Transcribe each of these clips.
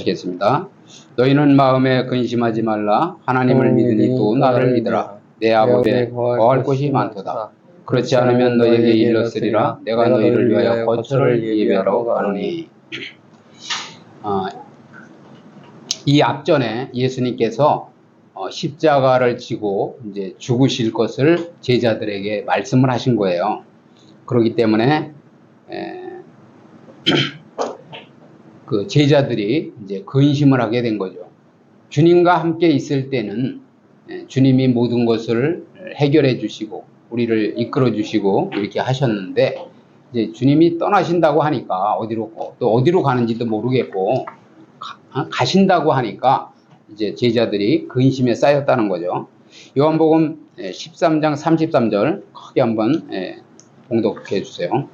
읽어보시겠습니다. 너희는 마음에 근심하지 말라. 하나님을 믿으니 또 나를 믿으라. 내 아버지에 거할 곳이 많도다. 그렇지 않으면 너희에게 일렀으리라. 내가 너희를 위하여 거처를 예비하러 가노니. 이 앞전에 예수님께서 십자가를 지고 이제 죽으실 것을 제자들에게 말씀을 하신 거예요. 그렇기 때문에 그 제자들이 이제 근심을 하게 된 거죠. 주님과 함께 있을 때는 주님이 모든 것을 해결해 주시고 우리를 이끌어 주시고 이렇게 하셨는데, 이제 주님이 떠나신다고 하니까 어디로 가는지도 모르겠고 가신다고 하니까 이제 제자들이 근심에 쌓였다는 거죠. 요한복음 13장 33절 크게 한번 봉독해 주세요.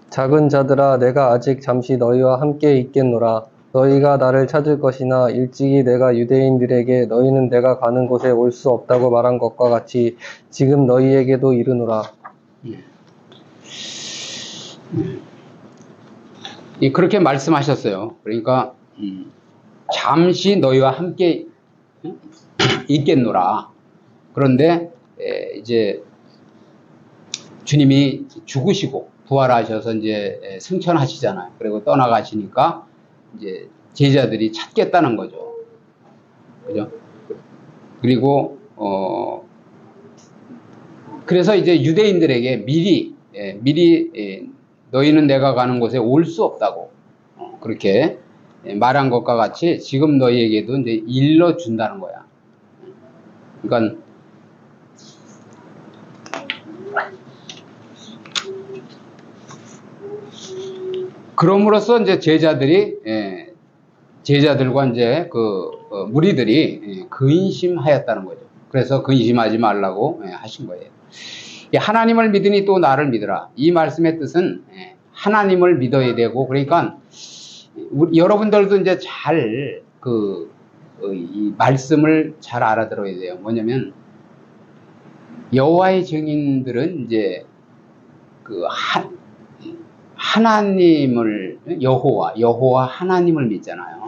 작은 자들아, 내가 아직 잠시 너희와 함께 있겠노라. 너희가 나를 찾을 것이나 일찍이 내가 유대인들에게 너희는 내가 가는 곳에 올 수 없다고 말한 것과 같이 지금 너희에게도 이르노라. 그렇게 말씀하셨어요. 그러니까 잠시 너희와 함께 있겠노라. 그런데 이제 주님이 죽으시고 부활하셔서 이제 승천하시잖아요. 그리고 떠나가시니까 이제 제자들이 찾겠다는 거죠. 그죠? 그리고 그래서 이제 유대인들에게 미리 너희는 내가 가는 곳에 올 수 없다고 그렇게 말한 것과 같이 지금 너희에게도 이제 일러 준다는 거야. 그러니까 그럼으로써 이제 제자들과 이제 무리들이 근심하였다는 거죠. 그래서 근심하지 말라고 하신 거예요. 하나님을 믿으니 또 나를 믿으라. 이 말씀의 뜻은 하나님을 믿어야 되고, 그러니까 여러분들도 이제 이 말씀을 잘 알아들어야 돼요. 뭐냐면 여호와의 증인들은 이제 하나님을 여호와 하나님을 믿잖아요.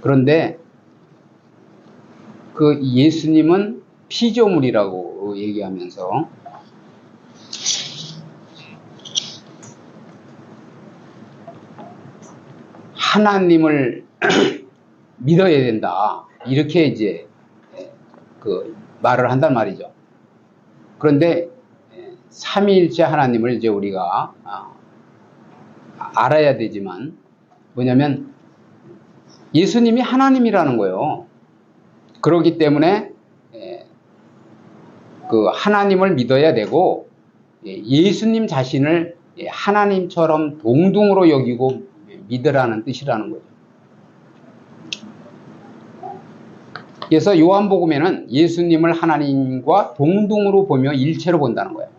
그런데 예수님은 피조물이라고 얘기하면서 하나님을 믿어야 된다, 이렇게 이제 말을 한단 말이죠. 그런데 삼위일체 하나님을 이제 우리가 알아야 되지만, 뭐냐면 예수님이 하나님이라는 거예요. 그렇기 때문에 하나님을 믿어야 되고, 예수님 자신을 하나님처럼 동등으로 여기고 믿으라는 뜻이라는 거죠. 그래서 요한복음에는 예수님을 하나님과 동등으로 보며 일체로 본다는 거예요.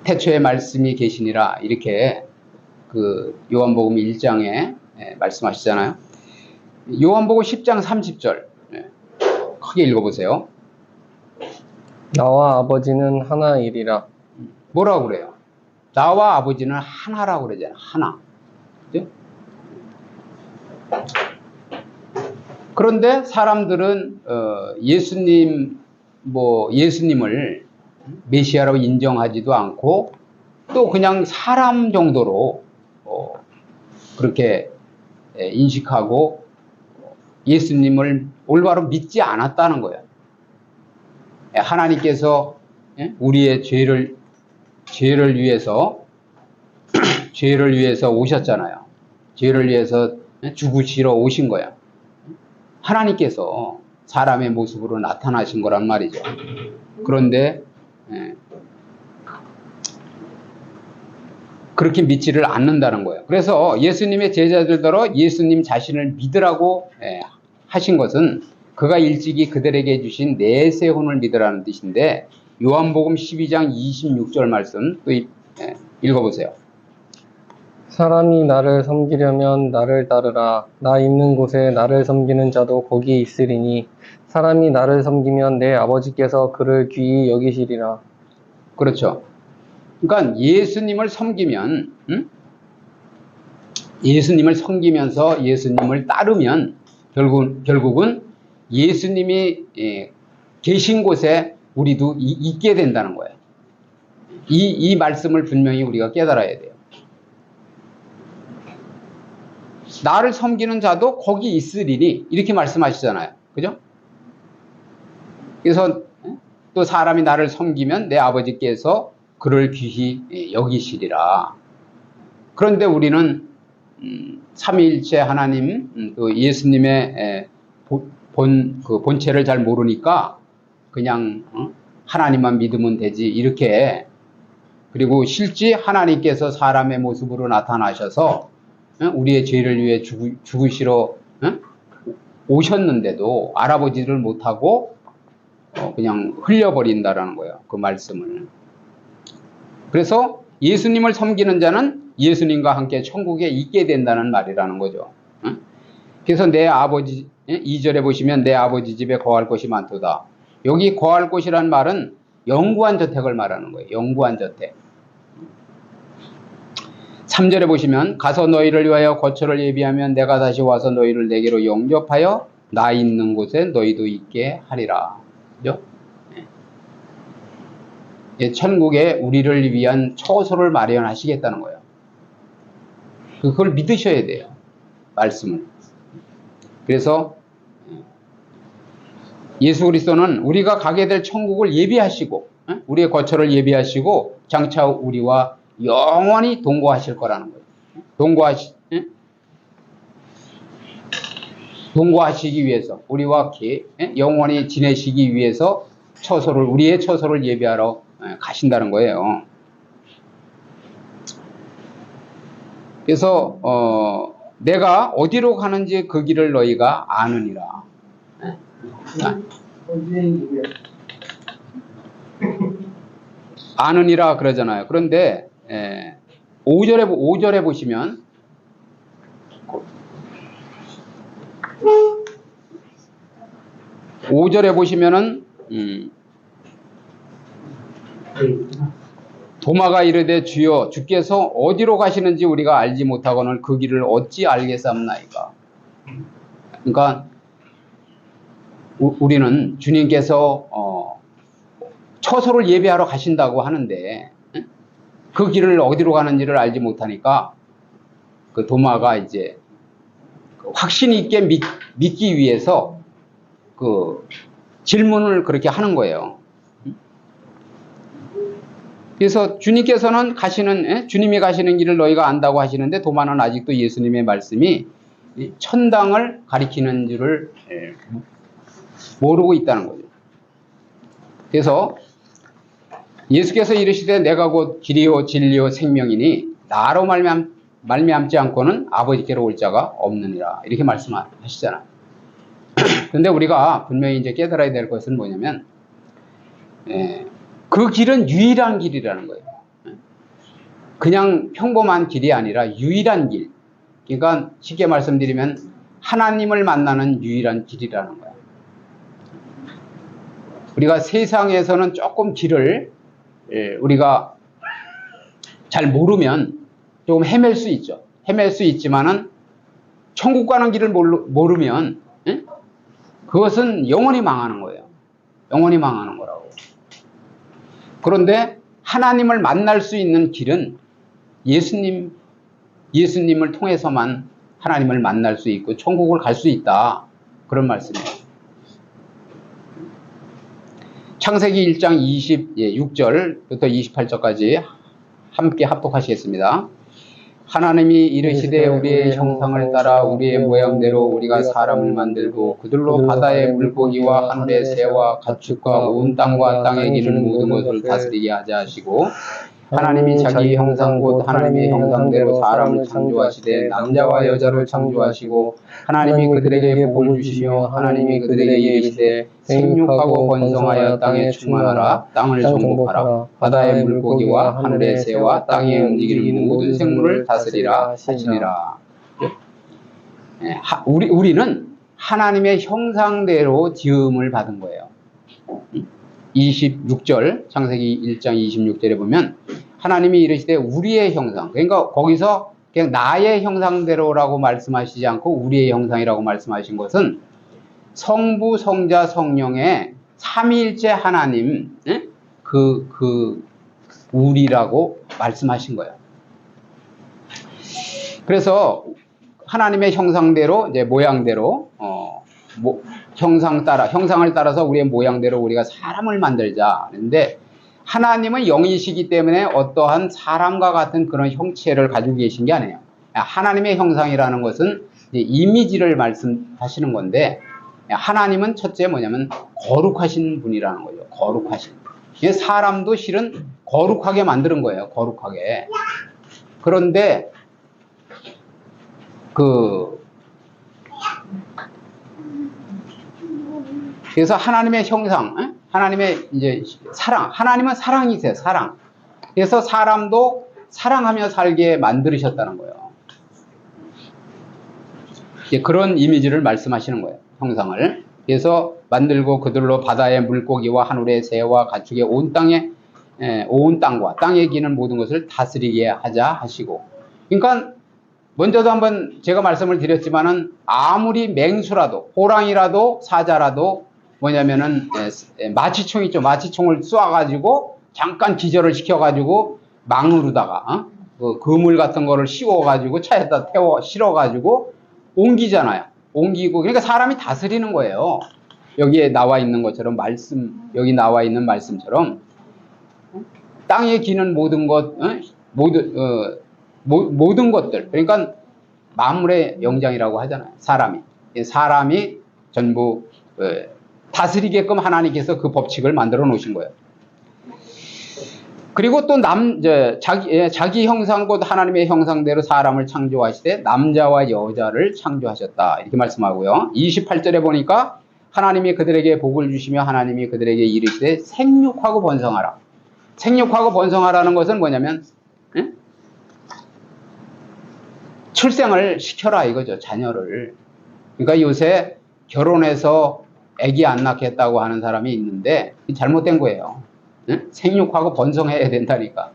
태초에 말씀이 계시니라, 이렇게 요한복음 1장에 말씀하시잖아요. 요한복음 10장 30절 크게 읽어보세요. 나와 아버지는 하나이리라. 뭐라고 그래요? 나와 아버지는 하나라고 그러잖아요. 하나. 그죠? 그런데 사람들은 예수님을 메시아라고 인정하지도 않고, 또 그냥 사람 정도로 그렇게 인식하고 예수님을 올바로 믿지 않았다는 거예요. 하나님께서 우리의 죄를 위해서 오셨잖아요. 죄를 위해서 죽으시러 오신 거야. 하나님께서 사람의 모습으로 나타나신 거란 말이죠. 그런데 그렇게 믿지를 않는다는 거예요. 그래서 예수님의 제자들더러 예수님 자신을 믿으라고 하신 것은 그가 일찍이 그들에게 주신 내세혼을 믿으라는 뜻인데, 요한복음 12장 26절 말씀 또 읽어보세요. 사람이 나를 섬기려면 나를 따르라. 나 있는 곳에 나를 섬기는 자도 거기 있으리니 사람이 나를 섬기면 내 아버지께서 그를 귀히 여기시리라. 그렇죠. 그러니까 예수님을 섬기면, 예수님을 섬기면서 예수님을 따르면 결국은 예수님이 계신 곳에 우리도 있게 된다는 거예요. 이 말씀을 분명히 우리가 깨달아야 돼요. 나를 섬기는 자도 거기 있으리니 이렇게 말씀하시잖아요. 그죠? 그래서 또 사람이 나를 섬기면 내 아버지께서 그를 귀히 여기시리라. 그런데 우리는 삼위일체 하나님, 또 예수님의 본체를 잘 모르니까 그냥 하나님만 믿으면 되지 이렇게, 그리고 실제 하나님께서 사람의 모습으로 나타나셔서 우리의 죄를 위해 죽으시러 오셨는데도 알아보지를 못하고 그냥 흘려버린다라는 거예요. 그 말씀을. 그래서 예수님을 섬기는 자는 예수님과 함께 천국에 있게 된다는 말이라는 거죠. 그래서 내 아버지, 2절에 보시면 내 아버지 집에 거할 곳이 많도다. 여기 거할 곳이란 말은 영구한 저택을 말하는 거예요. 영구한 저택. 3절에 보시면 가서 너희를 위하여 거처를 예비하면 내가 다시 와서 너희를 내게로 영접하여 나 있는 곳에 너희도 있게 하리라. 그죠? 천국에 우리를 위한 처소를 마련하시겠다는 거예요. 그걸 믿으셔야 돼요. 말씀을. 그래서 예수 그리스도는 우리가 가게 될 천국을 예비하시고 우리의 거처를 예비하시고 장차 우리와 영원히 동거하실 거라는 거예요. 동거하시기 위해서, 우리와 영원히 지내시기 위해서 우리의 처소를 예비하러 가신다는 거예요. 그래서 내가 어디로 가는지 그 길을 너희가 아느니라. 아느니라 그러잖아요. 그런데 5절에 보시면 도마가 이르되 주여 주께서 어디로 가시는지 우리가 알지 못하거늘 그 길을 어찌 알겠사옵나이까. 그러니까 우리는 주님께서 처소를 예비하러 가신다고 하는데 그 길을 어디로 가는지를 알지 못하니까 그 도마가 이제 확신 있게 믿기 위해서 그 질문을 그렇게 하는 거예요. 그래서 주님께서는 주님이 가시는 길을 너희가 안다고 하시는데 도마는 아직도 예수님의 말씀이 천당을 가리키는 줄을 모르고 있다는 거죠. 그래서 예수께서 이르시되 내가 곧 길이요 진리요 생명이니 나로 말미암지 않고는 아버지께로 올 자가 없느니라 이렇게 말씀하시잖아요. 그런데 우리가 분명히 이제 깨달아야 될 것은 뭐냐면 그 길은 유일한 길이라는 거예요. 그냥 평범한 길이 아니라 유일한 길. 그러니까 쉽게 말씀드리면 하나님을 만나는 유일한 길이라는 거예요. 우리가 세상에서는 조금 길을 우리가 잘 모르면 조금 헤맬 수 있죠. 헤맬 수 있지만은 천국 가는 길을 모르면 그것은 영원히 망하는 거예요. 영원히 망하는 거라고. 그런데 하나님을 만날 수 있는 길은 예수님을 통해서만 하나님을 만날 수 있고 천국을 갈 수 있다. 그런 말씀이에요. 창세기 1장 26절부터 28절까지 함께 합독하시겠습니다. 하나님이 이르시되 우리의 형상을 따라 우리의 모양대로 우리가 사람을 만들고 그들로 바다의 물고기와 하늘의 새와 가축과 온 땅과 땅에 기는 모든 것을 다스리게 하자 하시고 하나님이 자기 형상 곧 하나님의 형상대로 사람을 창조하시되 남자와 여자를 창조하시고 하나님이 그들에게 복을 주시며 하나님이 그들에게 이르시되 생육하고 번성하여 땅에 충만하라 땅을 정복하라 바다의 물고기와 하늘의 새와 땅에 움직이는 모든 생물을 다스리라 하시니라. 우리는 하나님의 형상대로 지음을 받은 거예요. 26절, 창세기 1장 26절에 보면 하나님이 이르시되 우리의 형상, 그러니까 거기서 그냥 나의 형상대로라고 말씀하시지 않고 우리의 형상이라고 말씀하신 것은 성부, 성자, 성령의 삼위일체 하나님, 우리라고 말씀하신 거예요. 그래서 하나님의 형상대로, 이제 모양대로, 형상을 따라서 우리의 모양대로 우리가 사람을 만들자. 그런데 하나님은 영이시기 때문에 어떠한 사람과 같은 그런 형체를 가지고 계신 게 아니에요. 하나님의 형상이라는 것은 이제 이미지를 말씀하시는 건데, 하나님은 첫째 뭐냐면 거룩하신 분이라는 거죠. 거룩하신. 사람도 실은 거룩하게 만드는 거예요. 거룩하게. 그런데 그래서 하나님의 형상, 하나님의 이제 사랑, 하나님은 사랑이세요. 사랑. 그래서 사람도 사랑하며 살게 만들으셨다는 거예요. 그런 이미지를 말씀하시는 거예요. 형상을. 그래서 만들고 그들로 바다의 물고기와 하늘의 새와 가축의 온 땅과 땅에 기는 모든 것을 다스리게 하자 하시고. 그러니까 먼저도 한번 제가 말씀을 드렸지만은 아무리 맹수라도 호랑이라도 사자라도 뭐냐면은 마취총 있죠. 마취총을 쏴가지고 잠깐 기절을 시켜가지고 망으로다가 그 그물 같은 거를 씌워가지고 차에다 태워 실어가지고 옮기잖아요. 옮기고 그러니까 사람이 다스리는 거예요. 여기에 나와 있는 것처럼 여기 나와 있는 말씀처럼 땅에 기는 모든 것, 모든 것들, 그러니까 만물의 영장이라고 하잖아요. 사람이 전부 다스리게끔 하나님께서 그 법칙을 만들어 놓으신 거예요. 그리고 또 자기 형상 곧 하나님의 형상대로 사람을 창조하시되 남자와 여자를 창조하셨다. 이렇게 말씀하고요. 28절에 보니까 하나님이 그들에게 복을 주시며 하나님이 그들에게 이르시되 생육하고 번성하라. 생육하고 번성하라는 것은 뭐냐면 출생을 시켜라 이거죠. 자녀를. 그러니까 요새 결혼해서 아기 안 낳겠다고 하는 사람이 있는데 잘못된 거예요. 생육하고 번성해야 된다니까.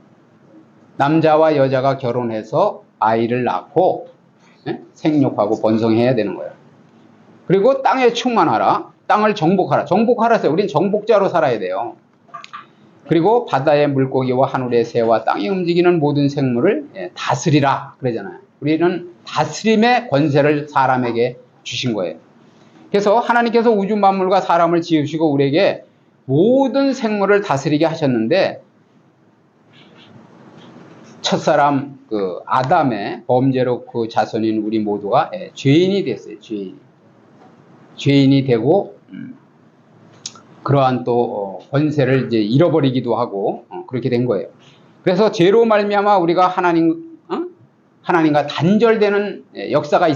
남자와 여자가 결혼해서 아이를 낳고 생육하고 번성해야 되는 거예요. 그리고 땅에 충만하라. 땅을 정복하라. 정복하라 했어요. 우린 정복자로 살아야 돼요. 그리고 바다의 물고기와 하늘의 새와 땅에 움직이는 모든 생물을 다스리라 그러잖아요. 우리는 다스림의 권세를 사람에게 주신 거예요. 그래서 하나님께서 우주 만물과 사람을 지으시고 우리에게 모든 생물을 다스리게 하셨는데 첫사람 아담의 범죄로 그 자손인 우리 모두가 죄인이 됐어요. 죄인이 되고 그러한 또 권세를 이제 잃어버리기도 하고 그렇게 된 거예요. 그래서 죄로 말미암아 우리가 하나님과 단절되는 역사가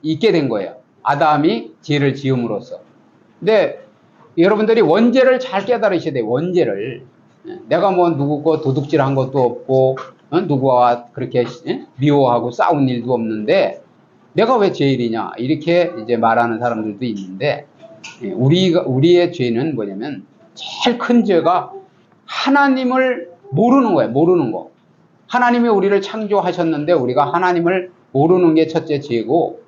있게 된 거예요. 아담이 죄를 지음으로써. 근데 여러분들이 원죄를 잘 깨달으셔야 돼요. 원죄를. 내가 뭐 누구 거 도둑질한 것도 없고 누구와 그렇게 미워하고 싸운 일도 없는데 내가 왜 죄인이냐 이렇게 이제 말하는 사람들도 있는데 우리의 죄는 뭐냐면 제일 큰 죄가 하나님을 모르는 거예요. 모르는 거. 하나님이 우리를 창조하셨는데 우리가 하나님을 모르는 게 첫째 죄고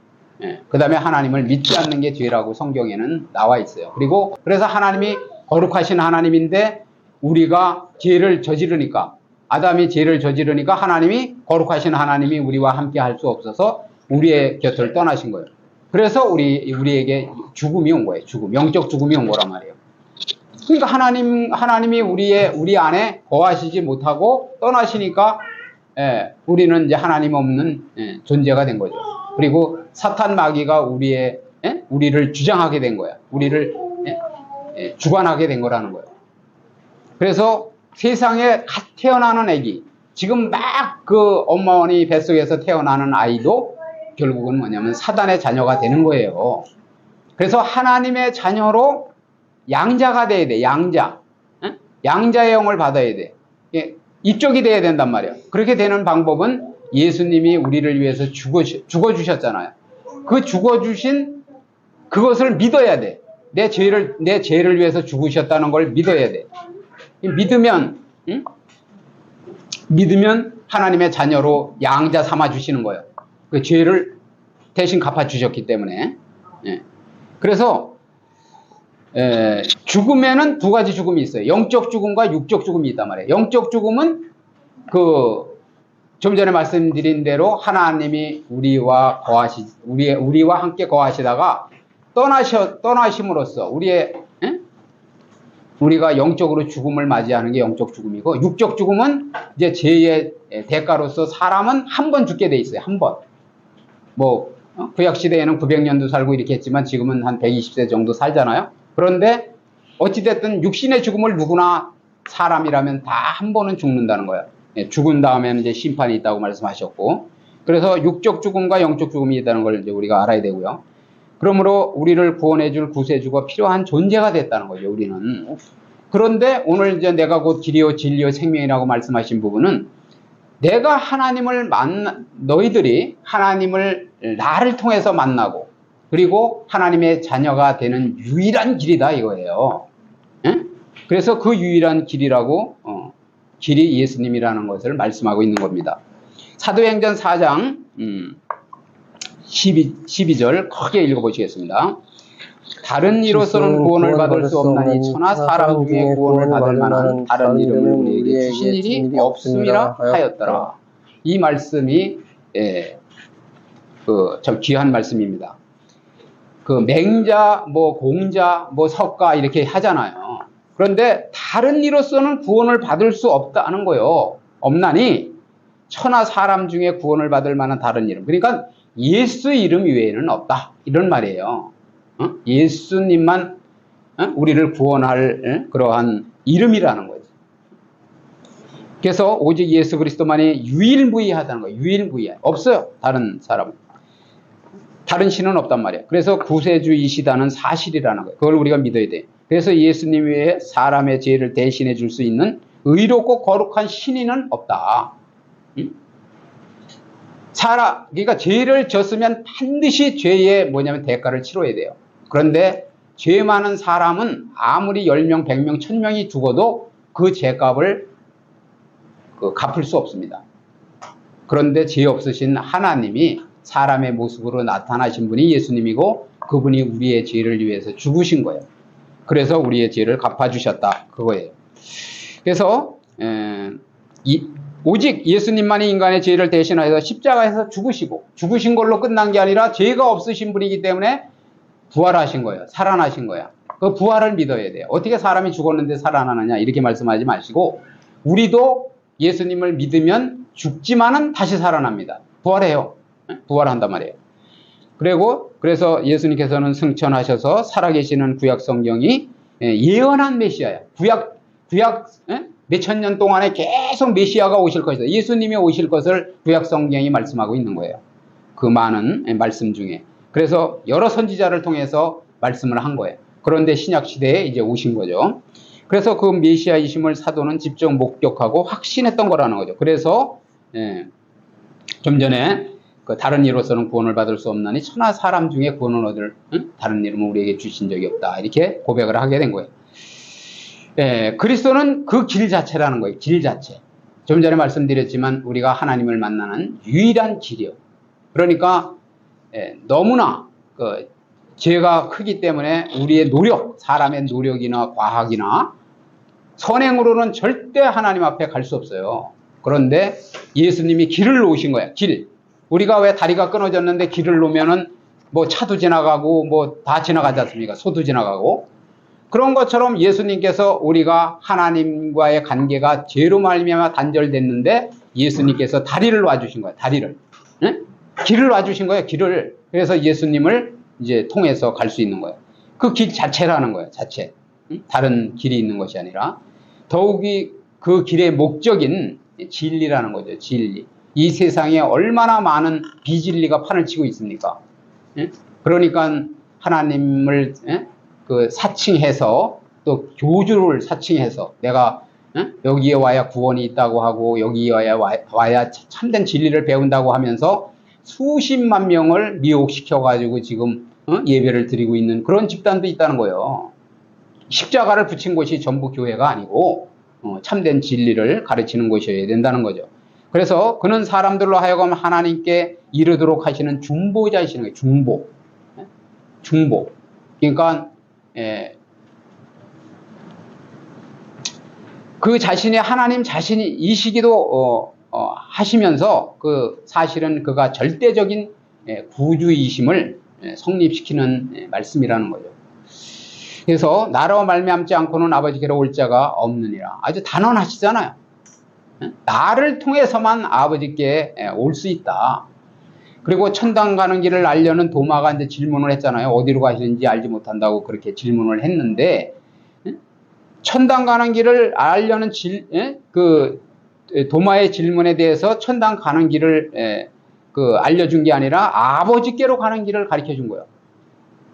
그 다음에 하나님을 믿지 않는 게 죄라고 성경에는 나와 있어요. 그래서 하나님이 거룩하신 하나님인데 우리가 죄를 저지르니까 아담이 죄를 저지르니까 하나님이 거룩하신 하나님이 우리와 함께 할 수 없어서 우리의 곁을 떠나신 거예요. 그래서 우리에게 죽음이 온 거예요. 영적 죽음이 온 거란 말이에요. 그러니까 하나님이 우리 안에 거하시지 못하고 떠나시니까 우리는 이제 하나님 없는 존재가 된 거죠. 그리고 사탄 마귀가 우리를 주장하게 된 거야. 우리를 주관하게 된 거라는 거예요. 그래서 세상에 갓 태어나는 아기, 지금 막 그 어머니 뱃속에서 태어나는 아이도 결국은 뭐냐면 사단의 자녀가 되는 거예요. 그래서 하나님의 자녀로 양자가 돼야 돼. 양자의 영을 받아야 돼. 입적이 돼야 된단 말이에요. 그렇게 되는 방법은 예수님이 우리를 위해서 죽어주셨잖아요. 그 죽어주신 그것을 믿어야 돼. 내 죄를 위해서 죽으셨다는 걸 믿어야 돼. 믿으면, 응? 믿으면 하나님의 자녀로 양자 삼아 주시는 거예요. 그 죄를 대신 갚아 주셨기 때문에. 예. 그래서 죽음에는 두 가지 죽음이 있어요. 영적 죽음과 육적 죽음이 있단 말이에요. 영적 죽음은 좀 전에 말씀드린 대로 하나님이 우리와 함께 거하시다가 떠나심으로써 우리가 영적으로 죽음을 맞이하는 게 영적 죽음이고, 육적 죽음은 이제 죄의 대가로서 사람은 한 번 죽게 돼 있어요. 한 번. 구약 시대에는 900년도 살고 이렇게 했지만 지금은 한 120세 정도 살잖아요. 그런데 어찌됐든 육신의 죽음을 누구나 사람이라면 다 한 번은 죽는다는 거예요. 죽은 다음에는 이제 심판이 있다고 말씀하셨고, 그래서 육적 죽음과 영적 죽음이 있다는 걸 이제 우리가 알아야 되고요. 그러므로 우리를 구원해줄 구세주가 필요한 존재가 됐다는 거죠, 우리는. 그런데 오늘 이제 내가 곧 길이요 진리요 생명이라고 말씀하신 부분은, 내가 너희들이 하나님을 나를 통해서 만나고 그리고 하나님의 자녀가 되는 유일한 길이다 이거예요. 예? 그래서 그 유일한 길이라고 길이 예수님이라는 것을 말씀하고 있는 겁니다. 사도행전 4장 12절 크게 읽어보시겠습니다. 다른 이로서는 구원을 받을 수 없나니 천하 사람 중에 구원을 받을 만한 다른 이름을 우리에게 주신 일이 없음이라 하였더라. 이 말씀이 참 귀한 말씀입니다. 맹자, 공자, 석가 이렇게 하잖아요. 그런데 다른 이로서는 구원을 받을 수 없다는 거예요. 없나니 천하 사람 중에 구원을 받을 만한 다른 이름. 그러니까 예수 이름 외에는 없다. 이런 말이에요. 예수님만 우리를 구원할 그러한 이름이라는 거죠. 그래서 오직 예수 그리스도만이 유일무이하다는 거예요. 유일무이해. 없어요. 다른 사람은. 다른 신은 없단 말이에요. 그래서 구세주이시다는 사실이라는 거예요. 그걸 우리가 믿어야 돼. 그래서 예수님 외에 사람의 죄를 대신해 줄 수 있는 의롭고 거룩한 신인은 없다. 그러니까 죄를 졌으면 반드시 죄의 대가를 치러야 돼요. 그런데 죄 많은 사람은 아무리 10명, 100명, 1000명이 죽어도 그 죄값을 갚을 수 없습니다. 그런데 죄 없으신 하나님이 사람의 모습으로 나타나신 분이 예수님이고, 그분이 우리의 죄를 위해서 죽으신 거예요. 그래서 우리의 죄를 갚아주셨다. 그거예요. 그래서 오직 예수님만이 인간의 죄를 대신하여서 십자가에서 죽으신 걸로 끝난 게 아니라 죄가 없으신 분이기 때문에 부활하신 거예요. 살아나신 거야. 그 부활을 믿어야 돼요. 어떻게 사람이 죽었는데 살아나느냐 이렇게 말씀하지 마시고, 우리도 예수님을 믿으면 죽지만은 다시 살아납니다. 부활해요. 부활한단 말이에요. 그래서 예수님께서는 승천하셔서 살아계시는 구약 성경이 예언한 메시아야. 구약 몇천 년 동안에 계속 메시아가 오실 것이다. 예수님이 오실 것을 구약 성경이 말씀하고 있는 거예요. 그 많은 말씀 중에. 그래서 여러 선지자를 통해서 말씀을 한 거예요. 그런데 신약 시대에 이제 오신 거죠. 그래서 그 메시아이심을 사도는 직접 목격하고 확신했던 거라는 거죠. 그래서 좀 전에 다른 이로서는 구원을 받을 수 없나니 천하 사람 중에 구원을 얻을 다른 이름은 우리에게 주신 적이 없다. 이렇게 고백을 하게 된 거예요. 그리스도는 그 길 자체라는 거예요. 길 자체. 좀 전에 말씀드렸지만 우리가 하나님을 만나는 유일한 길이요. 그러니까 너무나 죄가 크기 때문에 우리의 사람의 노력이나 과학이나 선행으로는 절대 하나님 앞에 갈 수 없어요. 그런데 예수님이 길을 놓으신 거예요. 길. 우리가 왜 다리가 끊어졌는데 길을 놓으면은 차도 지나가고 다 지나가지 않습니까? 소도 지나가고. 그런 것처럼 예수님께서 우리가 하나님과의 관계가 죄로 말미암아 단절됐는데 예수님께서 다리를 놔주신 거예요. 다리를. 길을 놔주신 거예요. 길을. 그래서 예수님을 이제 통해서 갈 수 있는 거예요. 그 길 자체라는 거예요. 자체. 다른 길이 있는 것이 아니라. 더욱이 그 길의 목적인 진리라는 거죠. 진리. 이 세상에 얼마나 많은 비진리가 판을 치고 있습니까? 그러니까 하나님을 사칭해서 또 교주를 사칭해서 내가 여기에 와야 구원이 있다고 하고 여기에 와야 참된 진리를 배운다고 하면서 수십만 명을 미혹시켜 가지고 지금 예배를 드리고 있는 그런 집단도 있다는 거예요. 십자가를 붙인 곳이 전부 교회가 아니고 참된 진리를 가르치는 곳이어야 된다는 거죠. 그래서 그는 사람들로 하여금 하나님께 이르도록 하시는 중보자이시는 거예요. 중보. 중보. 그러니까 그 자신이 하나님 자신이시기도 하시면서 그 사실은 그가 절대적인 구주이심을 성립시키는 말씀이라는 거죠. 그래서 나로 말미암지 않고는 아버지께로 올 자가 없느니라. 아주 단언하시잖아요. 나를 통해서만 아버지께 올 수 있다. 그리고 천당 가는 길을 알려는 도마가 이제 질문을 했잖아요. 어디로 가시는지 알지 못한다고 그렇게 질문을 했는데, 천당 가는 길을 알려는 그 도마의 질문에 대해서 천당 가는 길을 알려준 게 아니라 아버지께로 가는 길을 가르쳐 준 거예요.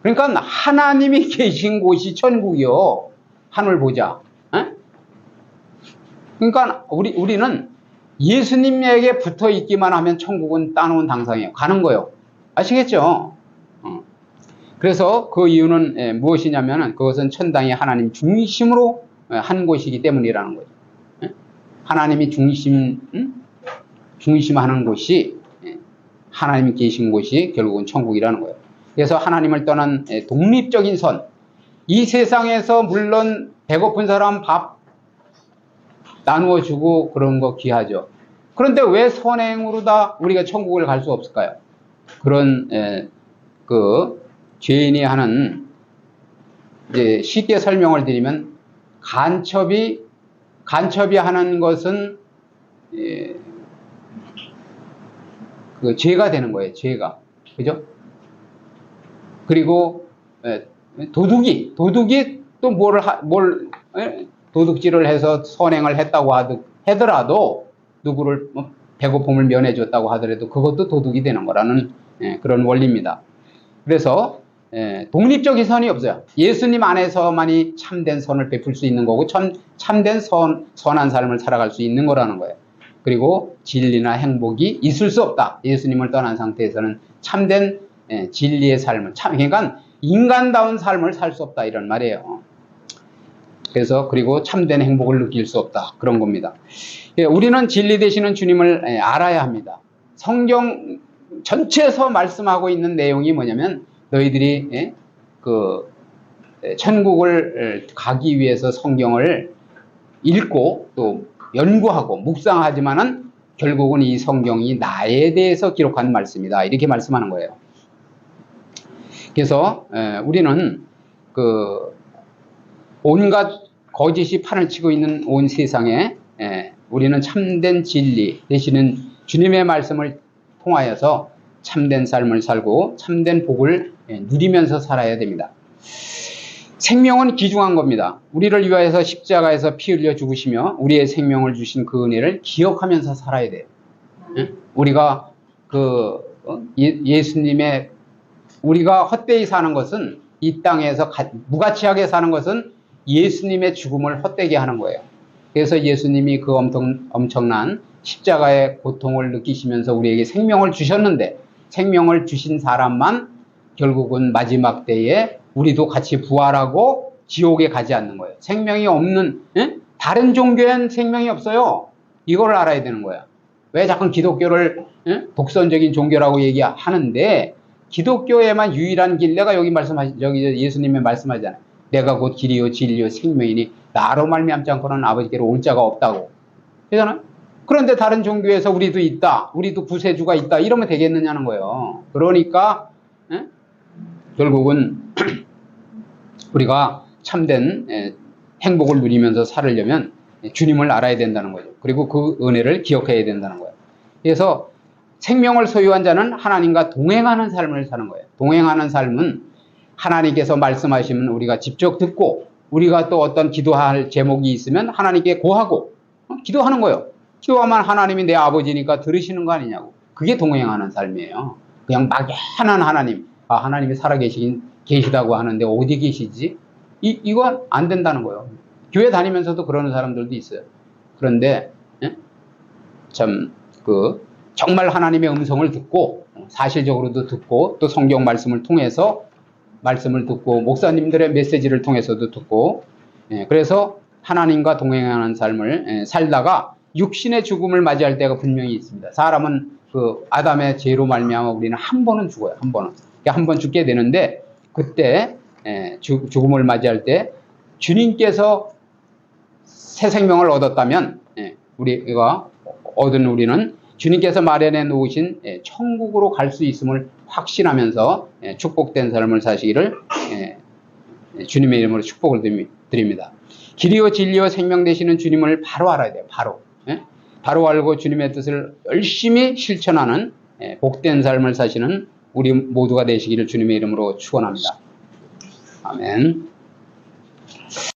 그러니까 하나님이 계신 곳이 천국이요. 하늘 보자. 그러니까 우리는 예수님에게 붙어 있기만 하면 천국은 따놓은 당상이에요. 가는 거예요. 아시겠죠? 그래서 그 이유는 무엇이냐면 그것은 천당이 하나님 중심으로 한 곳이기 때문이라는 거죠. 하나님이 중심하는 곳이 하나님이 계신 곳이 결국은 천국이라는 거예요. 그래서 하나님을 떠난 독립적인 선. 이 세상에서 물론 배고픈 사람 밥 나누어 주고 그런 거 귀하죠. 그런데 왜 선행으로 다 우리가 천국을 갈 수 없을까요? 그런 그 죄인이 하는 이제 쉽게 설명을 드리면 간첩이 하는 것은 그 죄가 되는 거예요. 죄가. 그죠? 그리고 도둑이 또 도둑질을 해서 선행을 했다고 하더라도 누구를 배고픔을 면해줬다고 하더라도 그것도 도둑이 되는 거라는 그런 원리입니다. 그래서 독립적인 선이 없어요. 예수님 안에서만이 참된 선을 베풀 수 있는 거고 참된 선한 삶을 살아갈 수 있는 거라는 거예요. 그리고 진리나 행복이 있을 수 없다. 예수님을 떠난 상태에서는 참된 진리의 삶을 그러니까 인간다운 삶을 살 수 없다 이런 말이에요. 그래서 그리고 참된 행복을 느낄 수 없다 그런 겁니다. 우리는 진리 되시는 주님을 알아야 합니다. 성경 전체에서 말씀하고 있는 내용이 뭐냐면 너희들이 그 천국을 가기 위해서 성경을 읽고 또 연구하고 묵상하지만은 결국은 이 성경이 나에 대해서 기록한 말씀이다 이렇게 말씀하는 거예요. 그래서 우리는 그 온갖 거짓이 판을 치고 있는 온 세상에 우리는 참된 진리 되시는 주님의 말씀을 통하여서 참된 삶을 살고 참된 복을 누리면서 살아야 됩니다. 생명은 귀중한 겁니다. 우리를 위하여서 십자가에서 피 흘려 죽으시며 우리의 생명을 주신 그 은혜를 기억하면서 살아야 돼요. 우리가 예수님의 우리가 헛되이 사는 것은 이 땅에서 무가치하게 사는 것은 예수님의 죽음을 헛되게 하는 거예요. 그래서 예수님이 그 엄청난 십자가의 고통을 느끼시면서 우리에게 생명을 주셨는데 생명을 주신 사람만 결국은 마지막 때에 우리도 같이 부활하고 지옥에 가지 않는 거예요. 생명이 없는 다른 종교엔 생명이 없어요. 이걸 알아야 되는 거야. 왜 자꾸 기독교를 독선적인 종교라고 얘기하는데 기독교에만 유일한 길 내가 여기 예수님의 말씀하잖아요. 내가 곧 길이요 진리요 생명이니 나로 말미암지 않고는 아버지께로 올 자가 없다고. 그잖아요. 그런데 다른 종교에서 우리도 있다. 우리도 구세주가 있다. 이러면 되겠느냐는 거예요. 그러니까 결국은 우리가 참된 행복을 누리면서 살으려면 주님을 알아야 된다는 거죠. 그리고 그 은혜를 기억해야 된다는 거예요. 그래서 생명을 소유한 자는 하나님과 동행하는 삶을 사는 거예요. 동행하는 삶은 하나님께서 말씀하시면 우리가 직접 듣고 우리가 또 어떤 기도할 제목이 있으면 하나님께 고하고 기도하는 거예요. 기도하면 하나님이 내 아버지니까 들으시는 거 아니냐고. 그게 동행하는 삶이에요. 그냥 막연한 하나님, 하나님이 계시다고 하는데 어디 계시지? 이건 안 된다는 거예요. 교회 다니면서도 그러는 사람들도 있어요. 그런데 정말 하나님의 음성을 듣고 사실적으로도 듣고 또 성경 말씀을 통해서 말씀을 듣고 목사님들의 메시지를 통해서도 듣고 그래서 하나님과 동행하는 삶을 살다가 육신의 죽음을 맞이할 때가 분명히 있습니다. 사람은 그 아담의 죄로 말미암아 우리는 한 번은 죽어요. 한 번은. 한 번 죽게 되는데 그때 죽음을 맞이할 때 주님께서 새 생명을 얻었다면 우리가 얻은 우리는 주님께서 마련해 놓으신 천국으로 갈 수 있음을 확신하면서 축복된 삶을 사시기를 주님의 이름으로 축복을 드립니다. 길이요 진리요 생명 되시는 주님을 바로 알아야 돼요. 바로 알고 주님의 뜻을 열심히 실천하는 복된 삶을 사시는 우리 모두가 되시기를 주님의 이름으로 축원합니다. 아멘.